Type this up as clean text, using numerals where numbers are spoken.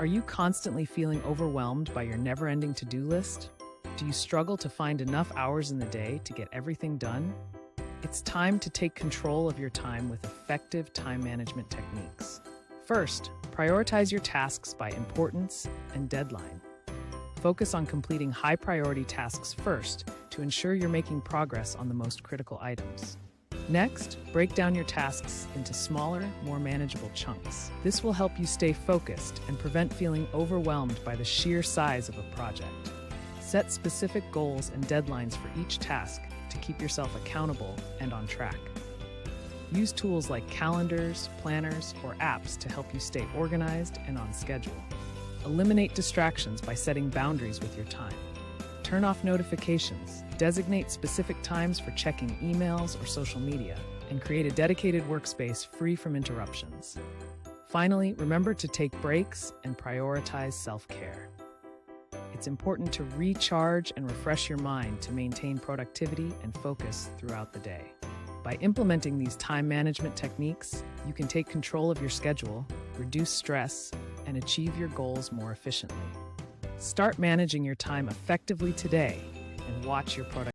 Are you constantly feeling overwhelmed by your never-ending to-do list? Do you struggle to find enough hours in the day to get everything done? It's time to take control of your time with effective time management techniques. First, prioritize your tasks by importance and deadline. Focus on completing high-priority tasks first to ensure you're making progress on the most critical items. Next, break down your tasks into smaller, more manageable chunks. This will help you stay focused and prevent feeling overwhelmed by the sheer size of a project. Set specific goals and deadlines for each task to keep yourself accountable and on track. Use tools like calendars, planners, or apps to help you stay organized and on schedule. Eliminate distractions by setting boundaries with your time. Turn off notifications, designate specific times for checking emails or social media, and create a dedicated workspace free from interruptions. Finally, remember to take breaks and prioritize self-care. It's important to recharge and refresh your mind to maintain productivity and focus throughout the day. By implementing these time management techniques, you can take control of your schedule, reduce stress, and achieve your goals more efficiently. Start managing your time effectively today and watch your productivity